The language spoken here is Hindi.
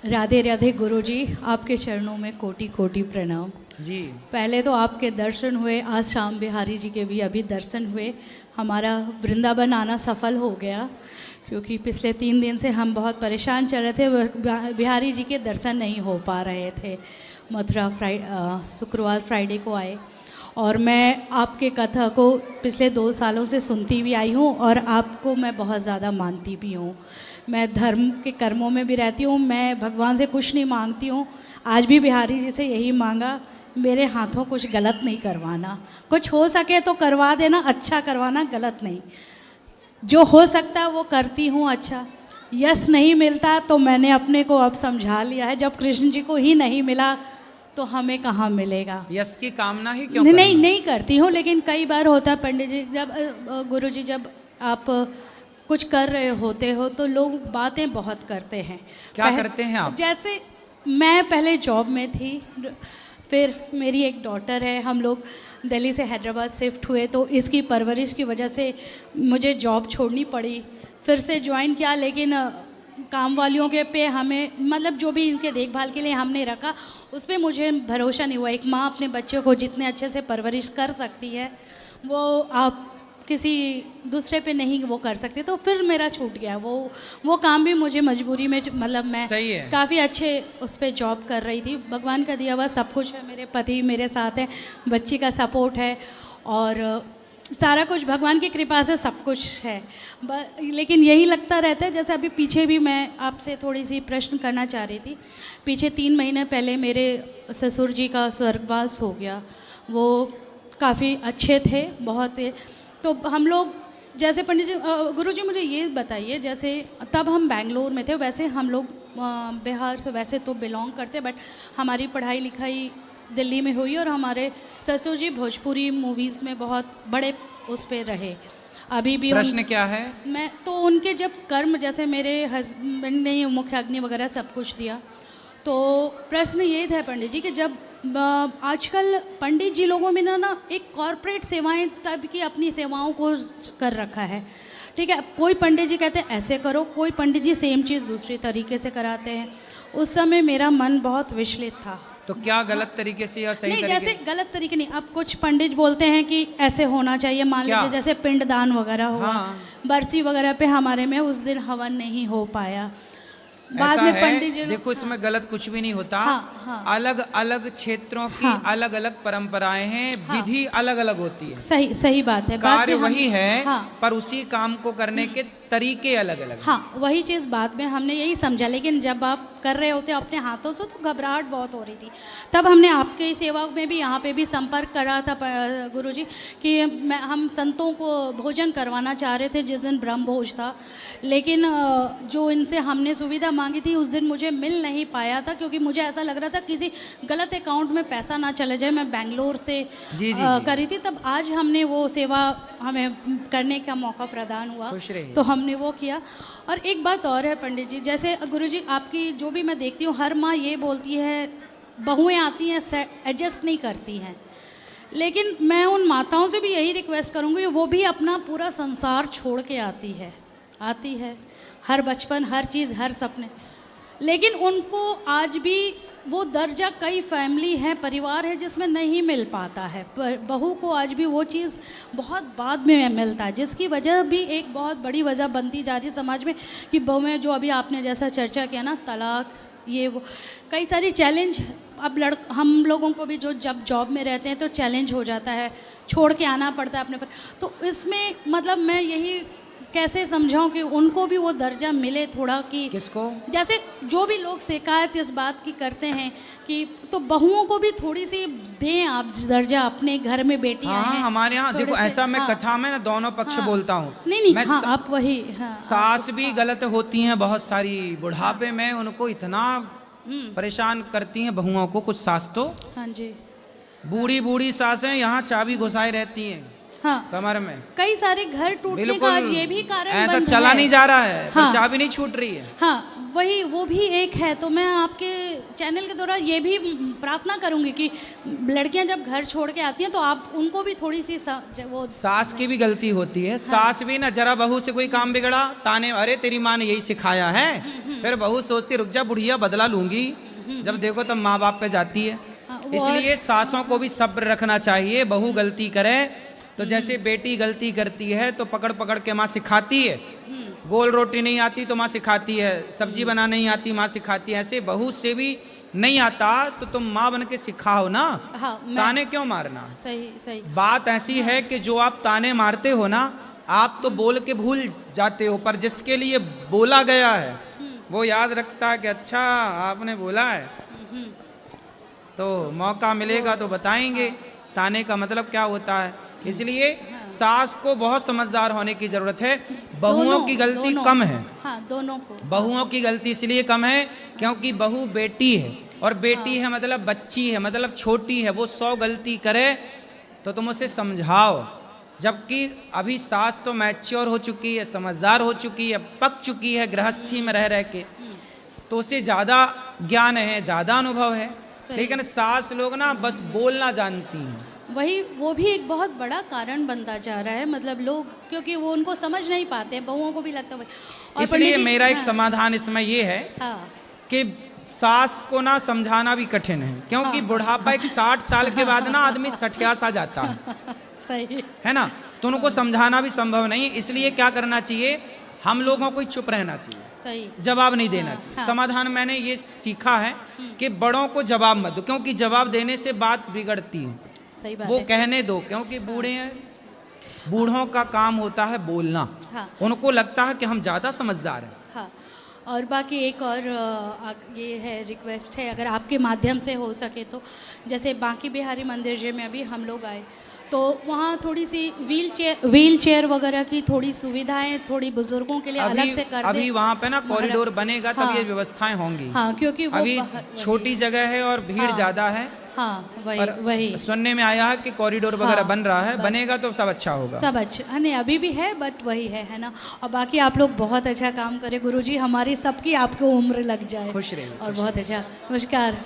राधे राधे गुरुजी, आपके चरणों में कोटि कोटि प्रणाम जी। पहले तो आपके दर्शन हुए, आज श्याम बिहारी जी के भी अभी दर्शन हुए। हमारा वृंदावन आना सफल हो गया, क्योंकि पिछले 3 दिन से हम बहुत परेशान चल रहे थे, बिहारी जी के दर्शन नहीं हो पा रहे थे। मथुरा शुक्रवार फ्राइडे को आए और मैं आपके कथा को पिछले 2 सालों से सुनती भी आई हूँ और आपको मैं बहुत ज़्यादा मानती भी हूँ। मैं धर्म के कर्मों में भी रहती हूँ, मैं भगवान से कुछ नहीं मांगती हूँ। आज भी बिहारी जी से यही मांगा, मेरे हाथों कुछ गलत नहीं करवाना, कुछ हो सके तो करवा देना, अच्छा करवाना, गलत नहीं। जो हो सकता है वो करती हूँ। अच्छा यश नहीं मिलता तो मैंने अपने को अब समझा लिया है, जब कृष्ण जी को ही नहीं मिला तो हमें कहाँ मिलेगा। यश की कामना ही क्यों नहीं करती हूँ, लेकिन कई बार होता है पंडित जी, जब गुरु जी जब आप कुछ कर रहे होते हो तो लोग बातें बहुत करते हैं। क्या करते हैं आप? जैसे मैं पहले जॉब में थी, फिर मेरी एक डॉटर है, हम लोग दिल्ली से हैदराबाद शिफ्ट हुए तो इसकी परवरिश की वजह से मुझे जॉब छोड़नी पड़ी, फिर से ज्वाइन किया। लेकिन काम वालियों के पे हमें मतलब जो भी इनके देखभाल के लिए हमने रखा, उस पर मुझे भरोसा नहीं हुआ। एक माँ अपने बच्चों को जितने अच्छे से परवरिश कर सकती है वो आप किसी दूसरे पे नहीं वो कर सकते, तो फिर मेरा छूट गया वो काम भी मुझे मजबूरी में, मतलब मैं काफ़ी अच्छे उस पर जॉब कर रही थी। भगवान का दिया हुआ सब कुछ है, मेरे पति मेरे साथ हैं, बच्ची का सपोर्ट है और सारा कुछ भगवान की कृपा से सब कुछ है। लेकिन यही लगता रहता है, जैसे अभी पीछे भी मैं आपसे थोड़ी सी प्रश्न करना चाह रही थी। पीछे 3 महीने पहले मेरे ससुर जी का स्वर्गवास हो गया, वो काफ़ी अच्छे थे बहुत। तो हम लोग जैसे पंडित जी, गुरु जी मुझे ये बताइए, जैसे तब हम बेंगलोर में थे, वैसे हम लोग बिहार से वैसे तो बिलोंग करते, बट हमारी पढ़ाई लिखाई दिल्ली में हुई और हमारे ससुर जी भोजपुरी मूवीज़ में बहुत बड़े उस पे रहे। अभी भी प्रश्न क्या है? मैं तो उनके जब कर्म, जैसे मेरे हस्बैंड ने मुख्य अग्नि वगैरह सब कुछ दिया, तो प्रश्न ये था पंडित जी कि जब आजकल पंडित जी लोगों में ना एक कॉरपोरेट सेवाएं टाइप की अपनी सेवाओं को कर रखा है, ठीक है। कोई पंडित जी कहते हैं ऐसे करो, कोई पंडित जी सेम चीज़ दूसरी तरीके से कराते हैं। उस समय मेरा मन बहुत विचलित था। तो क्या गलत तरीके से या सही नहीं, तरीके? जैसे गलत तरीके नहीं, अब कुछ पंडित बोलते हैं कि ऐसे होना चाहिए, मान लीजिए जैसे पिंडदान वगैरह हुआ, बरसी वगैरह पे हमारे में उस दिन हवन नहीं हो पाया, बाद में पंडित जी। देखो इसमें गलत कुछ भी नहीं होता। अलग अलग क्षेत्रों की अलग अलग परंपराएं हैं, विधि अलग अलग होती है। सही बात है, कार्य वही है, पर उसी काम को करने के तरीके अलग अलग। हाँ, वही चीज़ बाद में हमने यही समझा। लेकिन जब आप कर रहे होते अपने हाथों से तो घबराहट बहुत हो रही थी। तब हमने आपके सेवा में भी यहाँ पे भी संपर्क करा था गुरुजी कि हम संतों को भोजन करवाना चाह रहे थे जिस दिन ब्रह्म भोज था, लेकिन जो इनसे हमने सुविधा मांगी थी उस दिन मुझे मिल नहीं पाया था, क्योंकि मुझे ऐसा लग रहा था किसी गलत अकाउंट में पैसा ना चले जाए। मैं बेंगलोर से करी थी, तब आज हमने वो सेवा हमें करने का मौका प्रदान हुआ, तो हमने वो किया। और एक बात और है पंडित जी, जैसे गुरुजी आपकी जो भी मैं देखती हूँ, हर माँ ये बोलती है, बहुएं आती हैं एडजस्ट नहीं करती हैं, लेकिन मैं उन माताओं से भी यही रिक्वेस्ट करूँगी, वो भी अपना पूरा संसार छोड़ के आती है हर बचपन, हर चीज़, हर सपने, लेकिन उनको आज भी वो दर्जा, कई फैमिली हैं, परिवार है जिसमें नहीं मिल पाता है। पर बहू को आज भी वो चीज़ बहुत बाद में मिलता है, जिसकी वजह भी एक बहुत बड़ी वजह बनती जा रही है समाज में कि बहू में जो अभी आपने जैसा चर्चा किया ना, तलाक, ये वो कई सारी चैलेंज। अब हम लोगों को भी जो जब जॉब में रहते हैं तो चैलेंज हो जाता है, छोड़ के आना पड़ता है अपने पर। तो इसमें मतलब मैं यही कैसे समझाऊं कि उनको भी वो दर्जा मिले थोड़ा, कि किसको? जैसे जो भी लोग शिकायत इस बात की करते हैं कि तो बहुओं को भी थोड़ी सी दें आप दर्जा, अपने घर में बेटियां हैं। हमारे यहाँ देखो ऐसा, मैं कथा में ना दोनों पक्ष बोलता हूँ। नहीं, आप वही सास भी गलत होती हैं बहुत सारी, बुढ़ापे में उनको इतना परेशान करती हैं बहुओं को। कुछ सास तो हाँ जी, बूढ़ी सास हैं, यहाँ चाबी घुसाए रहती हैं। हाँ, कमर में। कई सारे घर टूटने का बिल्कुल आज ये भी कारण ऐसा बंद चला है। नहीं जा रहा है, हाँ, पर चाह भी नहीं छूट रही है। हाँ, वही वो भी एक है। तो मैं आपके चैनल के द्वारा ये भी प्रार्थना करूंगी कि लड़कियां जब घर छोड़ के आती हैं तो आप उनको भी थोड़ी सी वो सास की भी गलती होती है। सास भी ना जरा बहू से कोई काम बिगड़ा ताने, अरे तेरी माँ ने यही सिखाया है। फिर बहू सोचती रुक जा बुढ़िया बदला लूंगी, जब देखो तब माँ बाप पे जाती है। इसलिए सासों को भी सब्र रखना चाहिए। बहू गलती करे तो जैसे बेटी गलती करती है तो पकड़ पकड़ के माँ सिखाती है। गोल रोटी नहीं आती तो माँ सिखाती है, सब्जी बनाना नहीं आती माँ सिखाती है। ऐसे बहू से भी नहीं आता तो तुम माँ बन के सिखाओ ना। हाँ, ताने क्यों मारना। सही सही बात ऐसी है कि जो आप ताने मारते हो ना, आप तो बोल के भूल जाते हो, पर जिसके लिए बोला गया है वो याद रखता है कि अच्छा आपने बोला है। तो मौका मिलेगा तो बताएंगे ताने का मतलब क्या होता है। इसलिए सास को बहुत समझदार होने की जरूरत है। बहुओं की गलती कम है। हाँ, दोनों को। बहुओं की गलती इसलिए कम है क्योंकि बहू बेटी है, और बेटी है मतलब बच्ची है, मतलब छोटी है। वो 100 गलती करे तो तुम उसे समझाओ, जबकि अभी सास तो मैच्योर हो चुकी है, समझदार हो चुकी है, पक चुकी है गृहस्थी में रह के, तो उसे ज़्यादा ज्ञान है, ज़्यादा अनुभव है। लेकिन सास लोग ना बस बोलना जानती हैं। वही वो भी एक बहुत बड़ा कारण बनता जा रहा है। मतलब लोग क्योंकि वो उनको समझ नहीं पाते हैं, बहुओं को भी लगता है। और इसलिए मेरा एक समाधान इसमें ये है कि सास को ना समझाना भी कठिन है, क्योंकि बुढ़ापा एक 60 साल के बाद ना आदमी सठिया सा जाता है। सही है ना, तो उनको समझाना भी संभव नहीं। इसलिए क्या करना चाहिए, हम लोगों को चुप रहना चाहिए, सही जवाब नहीं देना चाहिए। समाधान मैंने ये सीखा है कि बड़ों को जवाब मत दो, क्योंकि जवाब देने से बात बिगड़ती है। सही बात वो है। कहने दो, क्योंकि बूढ़े हैं, बूढ़ों का काम होता है बोलना। हाँ, उनको लगता है कि हम ज़्यादा समझदार हैं। हाँ, और बाकी एक और ये है रिक्वेस्ट है, अगर आपके माध्यम से हो सके तो, जैसे बांकी बिहारी मंदिर जी में अभी हम लोग आए तो वहाँ थोड़ी सी व्हील चेयर वगैरह की थोड़ी सुविधाएं थोड़ी बुजुर्गों के लिए अलग से कर अभी वहाँ पे ना कॉरिडोर बनेगा तब ये व्यवस्थाएं होंगी। हाँ, क्योंकि वो अभी छोटी जगह है और भीड़ ज़्यादा है। हाँ, वही सुनने में आया है कि कॉरिडोर वगैरह बन रहा है, बनेगा तो सब अच्छा होगा। सब अच्छा नहीं अभी भी है, बट वही है ना। और बाकी आप लोग बहुत अच्छा काम करें गुरुजी, हमारी सबकी आपको उम्र लग जाए। खुश रहिए। और बहुत अच्छा। नमस्कार।